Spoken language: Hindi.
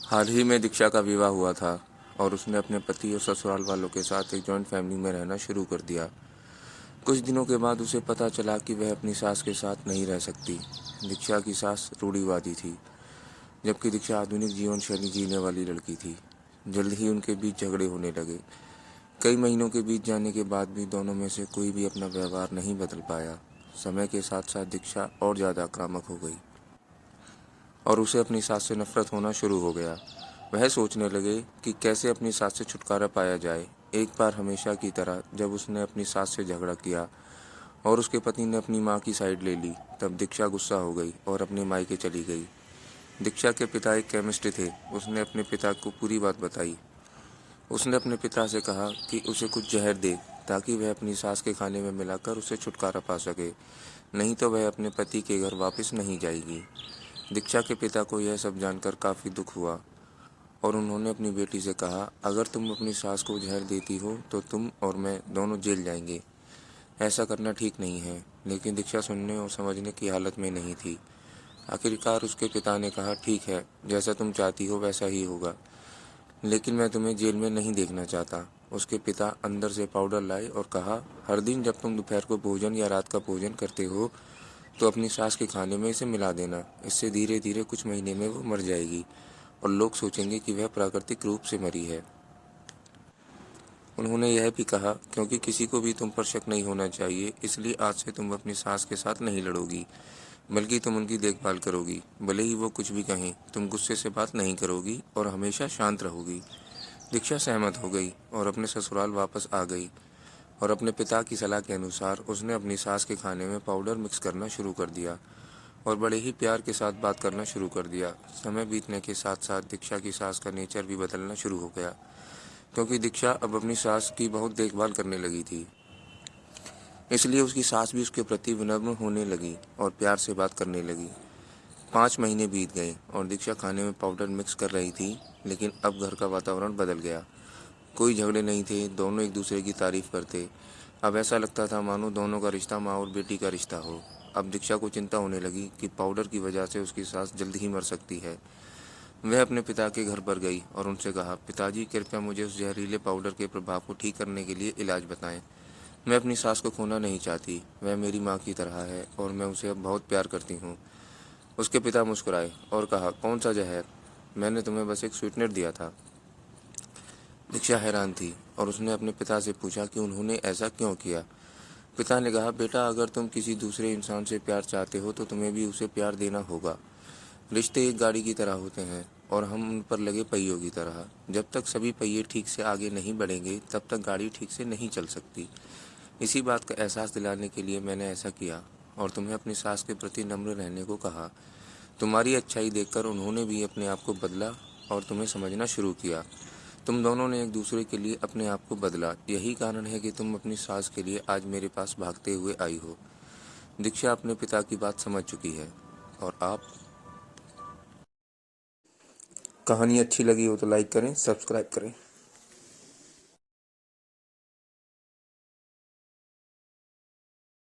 हाल ही में दीक्षा का विवाह हुआ था और उसने अपने पति और ससुराल वालों के साथ एक जॉइंट फैमिली में रहना शुरू कर दिया। कुछ दिनों के बाद उसे पता चला कि वह अपनी सास के साथ नहीं रह सकती। दीक्षा की सास रूढ़िवादी थी, जबकि दीक्षा आधुनिक जीवन शैली जीने वाली लड़की थी। जल्द ही उनके बीच झगड़े होने लगे। कई महीनों के बीत जाने के बाद भी दोनों में से कोई भी अपना व्यवहार नहीं बदल पाया। समय के साथ साथ दीक्षा और ज़्यादा आक्रामक हो गई और उसे अपनी सास से नफरत होना शुरू हो गया। वह सोचने लगे कि कैसे अपनी सास से छुटकारा पाया जाए। एक बार हमेशा की तरह जब उसने अपनी सास से झगड़ा किया और उसके पति ने अपनी मां की साइड ले ली, तब दीक्षा गुस्सा हो गई और अपने मायके चली गई। दीक्षा के पिता एक केमिस्ट थे। उसने अपने पिता को पूरी बात बताई। उसने अपने पिता से कहा कि उसे कुछ जहर दे ताकि वह अपनी सास के खाने में मिलाकर उसे छुटकारा पा सके, नहीं तो वह अपने पति के घर वापस नहीं जाएगी। दीक्षा के पिता को यह सब जानकर काफ़ी दुख हुआ और उन्होंने अपनी बेटी से कहा, अगर तुम अपनी सास को जहर देती हो तो तुम और मैं दोनों जेल जाएंगे। ऐसा करना ठीक नहीं है। लेकिन दीक्षा सुनने और समझने की हालत में नहीं थी। आखिरकार उसके पिता ने कहा, ठीक है, जैसा तुम चाहती हो वैसा ही होगा, लेकिन मैं तुम्हें जेल में नहीं देखना चाहता। उसके पिता अंदर से पाउडर लाए और कहा, हर दिन जब तुम दोपहर को भोजन या रात का भोजन करते हो तो अपनी सास के खाने में इसे मिला देना। इससे धीरे धीरे कुछ महीने में वो मर जाएगी और लोग सोचेंगे कि वह प्राकृतिक रूप से मरी है। उन्होंने यह भी कहा, क्योंकि किसी को भी तुम पर शक नहीं होना चाहिए, इसलिए आज से तुम अपनी सास के साथ नहीं लड़ोगी, बल्कि तुम उनकी देखभाल करोगी। भले ही वो कुछ भी कहें, तुम गुस्से से बात नहीं करोगी और हमेशा शांत रहोगी। दीक्षा सहमत हो गई और अपने ससुराल वापस आ गई और अपने पिता की सलाह के अनुसार उसने अपनी सास के खाने में पाउडर मिक्स करना शुरू कर दिया और बड़े ही प्यार के साथ बात करना शुरू कर दिया। समय बीतने के साथ साथ दीक्षा की सास का नेचर भी बदलना शुरू हो गया, क्योंकि दीक्षा अब अपनी सास की बहुत देखभाल करने लगी थी। इसलिए उसकी सास भी उसके प्रति विनम्र होने लगी और प्यार से बात करने लगी। 5 महीने बीत गए और दीक्षा खाने में पाउडर मिक्स कर रही थी, लेकिन अब घर का वातावरण बदल गया। कोई झगड़े नहीं थे, दोनों एक दूसरे की तारीफ करते। अब ऐसा लगता था मानो दोनों का रिश्ता माँ और बेटी का रिश्ता हो। अब दीक्षा को चिंता होने लगी कि पाउडर की वजह से उसकी सास जल्द ही मर सकती है। वह अपने पिता के घर पर गई और उनसे कहा, पिताजी, कृपया मुझे उस जहरीले पाउडर के प्रभाव को ठीक करने के लिए इलाज बताएं। मैं अपनी सास को खोना नहीं चाहती। वह मेरी माँ की तरह है और मैं उसे अब बहुत प्यार करती हूँ। उसके पिता मुस्कुराए और कहा, कौन सा जहर? मैंने तुम्हें बस एक स्वीटनर दिया था। दीक्षा हैरान थी और उसने अपने पिता से पूछा कि उन्होंने ऐसा क्यों किया। पिता ने कहा, बेटा, अगर तुम किसी दूसरे इंसान से प्यार चाहते हो तो तुम्हें भी उसे प्यार देना होगा। रिश्ते एक गाड़ी की तरह होते हैं और हम उन पर लगे पहियों की तरह। जब तक सभी पहिए ठीक से आगे नहीं बढ़ेंगे तब तक गाड़ी ठीक से नहीं चल सकती। इसी बात का एहसास दिलाने के लिए मैंने ऐसा किया और तुम्हें अपनी सास के प्रति नम्र रहने को कहा। तुम्हारी अच्छाई देखकर उन्होंने भी अपने आप को बदला और तुम्हें समझना शुरू किया। तुम दोनों ने एक दूसरे के लिए अपने आप को बदला। यही कारण है कि तुम अपनी सास के लिए आज मेरे पास भागते हुए आई हो। दीक्षा अपने पिता की बात समझ चुकी है। और आप? कहानी अच्छी लगी हो तो लाइक करें, सब्सक्राइब करें।